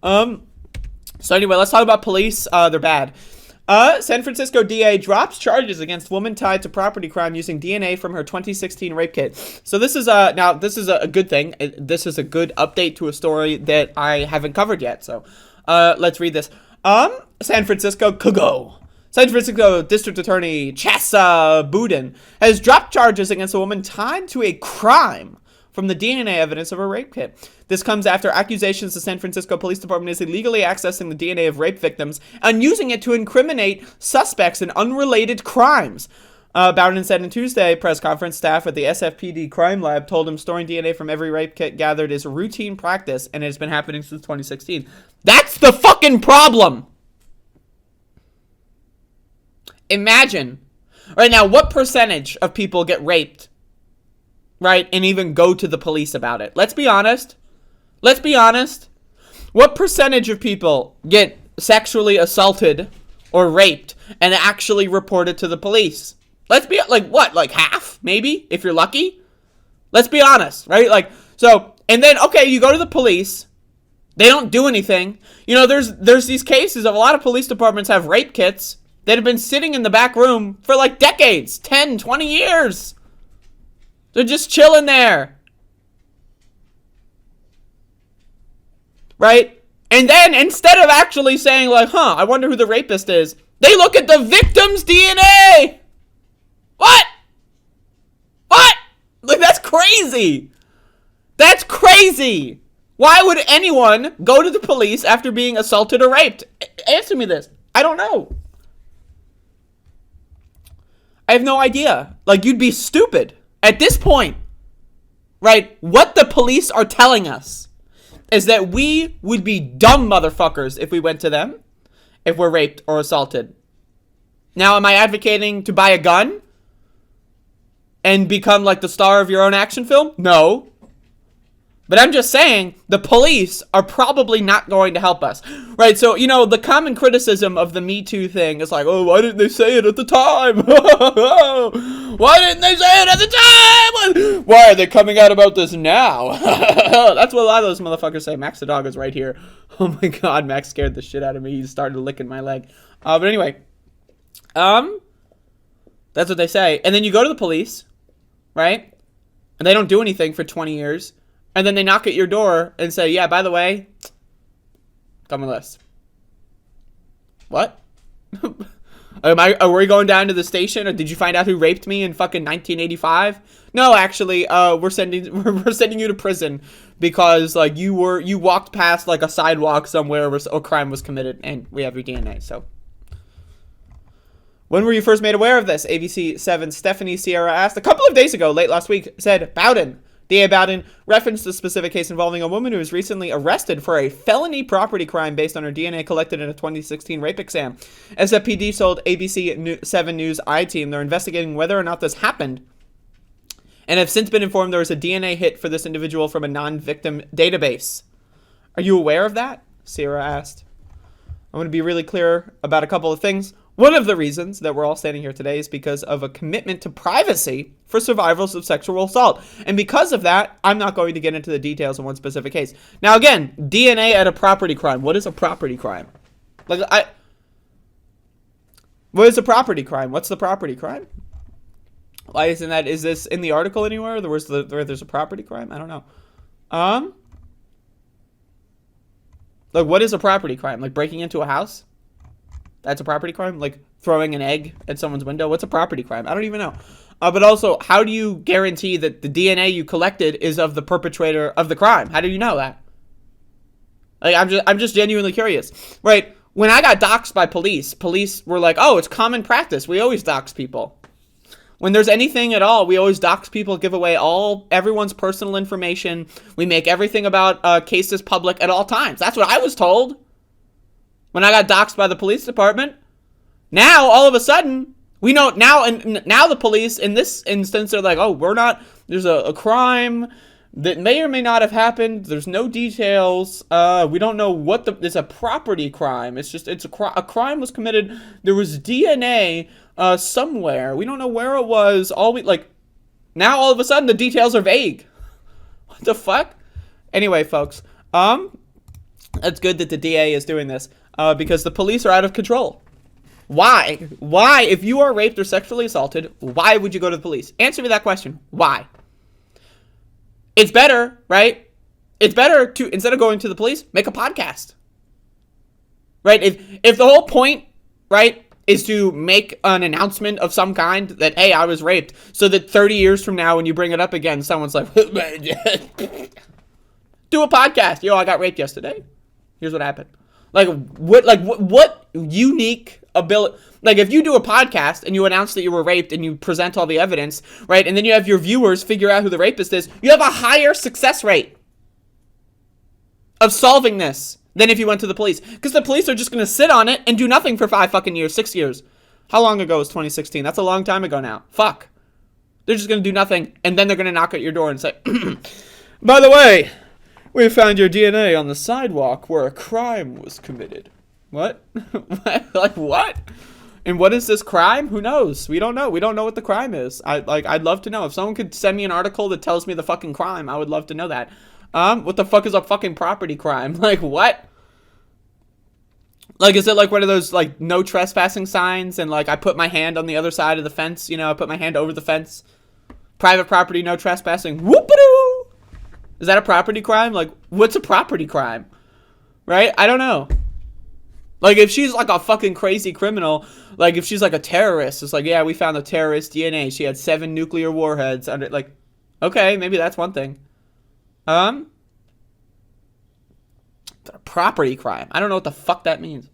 So anyway, let's talk about police. They're bad. San Francisco DA drops charges against woman tied to property crime using DNA from her 2016 rape kit. So this is now this is a good thing. This is a good update to a story that I haven't covered yet. So let's read this. San Francisco District Attorney Chassa Boudin has dropped charges against a woman tied to a crime from the DNA evidence of a rape kit. This comes after accusations the San Francisco Police Department is illegally accessing the DNA of rape victims and using it to incriminate suspects in unrelated crimes. Bowden said in Tuesday press conference, staff at the SFPD crime lab told him storing DNA from every rape kit gathered is routine practice and it has been happening since 2016. That's the fucking problem! Imagine. Right now, what percentage of people get raped, right, and even go to the police about it? Let's be honest. Let's be honest. What percentage of people get sexually assaulted or raped and actually report it to the police? Let's be, like, what? Like half, maybe, if you're lucky? Let's be honest, right? Like, so, and then, okay, you go to the police. They don't do anything. You know, there's these cases of a lot of police departments have rape kits that have been sitting in the back room for like decades, 10, 20 years. They're just chilling there. Right? And then instead of actually saying like, I wonder who the rapist is, they look at the victim's DNA. What? Like, that's crazy. That's crazy. Why would anyone go to the police after being assaulted or raped? Answer me this. I don't know. I have no idea. Like, you'd be stupid. At this point, right, what the police are telling us is that we would be dumb motherfuckers if we went to them, if we're raped or assaulted. Now, am I advocating to buy a gun and become like the star of your own action film? No. But I'm just saying, the police are probably not going to help us. Right, so, you know, the common criticism of the Me Too thing is like, oh, why didn't they say it at the time? Why didn't they say it at the time? Why are they coming out about this now? That's what a lot of those motherfuckers say. Max the dog is right here. Oh my god, Max scared the shit out of me. He started licking my leg. But anyway, that's what they say. And then you go to the police, right? And they don't do anything for 20 years. And then they knock at your door and say, yeah, by the way, come on the list. What? Are we going down to the station? Or did you find out who raped me in fucking 1985? No, actually, we're sending you to prison because like you walked past like a sidewalk somewhere where a crime was committed and we have your DNA. So when were you first made aware of this? ABC 7 Stephanie Sierra asked. A couple of days ago, late last week, said Bowden. DA Bowden referenced a specific case involving a woman who was recently arrested for a felony property crime based on her DNA collected in a 2016 rape exam. SFPD told ABC 7 News I-Team they're investigating whether or not this happened and have since been informed there was a DNA hit for this individual from a non-victim database. Are you aware of that? Sierra asked. I'm going to be really clear about a couple of things. One of the reasons that we're all standing here today is because of a commitment to privacy for survivors of sexual assault. And because of that, I'm not going to get into the details of one specific case. Now, again, DNA at a property crime. What is a property crime? What is a property crime? What's the property crime? Why isn't that? Is this in the article anywhere? Where there's a property crime? I don't know. Like, what is a property crime? Like breaking into a house? That's a property crime? Like throwing an egg at someone's window? What's a property crime? I don't even know. But also, how do you guarantee that the DNA you collected is of the perpetrator of the crime? How do you know that? Like, I'm just genuinely curious. Right? When I got doxxed by police were like, oh, it's common practice. We always dox people. When there's anything at all, we always dox people, give away everyone's personal information. We make everything about cases public at all times. That's what I was told when I got doxxed by the police department. Now, all of a sudden, we know now, and now the police in this instance are like, oh, there's a crime that may or may not have happened. There's no details. We don't know it's a property crime. It's a crime was committed. There was DNA somewhere. We don't know where it was. Now all of a sudden the details are vague. What the fuck? Anyway, folks, It's good that the DA is doing this because the police are out of control. Why? Why, if you are raped or sexually assaulted, why would you go to the police? Answer me that question. Why? It's better, right? It's better to, instead of going to the police, make a podcast. Right? If the whole point, right, is to make an announcement of some kind that, hey, I was raped, so that 30 years from now when you bring it up again, someone's like, do a podcast. Yo, I got raped yesterday. Here's what happened. What unique ability, like if you do a podcast and you announce that you were raped and you present all the evidence, right, and then you have your viewers figure out who the rapist is, you have a higher success rate of solving this than if you went to the police. Because the police are just going to sit on it and do nothing for 5 fucking years, 6 years. How long ago was 2016? That's a long time ago now. Fuck. They're just going to do nothing, and then they're going to knock at your door and say, by the way, we found your DNA on the sidewalk where a crime was committed. What? Like, what? And what is this crime? Who knows? We don't know. We don't know what the crime is. I'd love to know. If someone could send me an article that tells me the fucking crime, I would love to know that. What the fuck is a fucking property crime? Like, what? Like, is it like one of those, like, no trespassing signs, and, like, I put my hand on the other side of the fence, you know, I put my hand over the fence. Private property, no trespassing. Whoop-a-doo! Is that a property crime? Like, what's a property crime? Right? I don't know. Like, if she's, like, a fucking crazy criminal, like, if she's, like, a terrorist, it's like, yeah, we found the terrorist DNA. She had 7 nuclear warheads under, like, okay, maybe that's one thing. Property crime. I don't know what the fuck that means.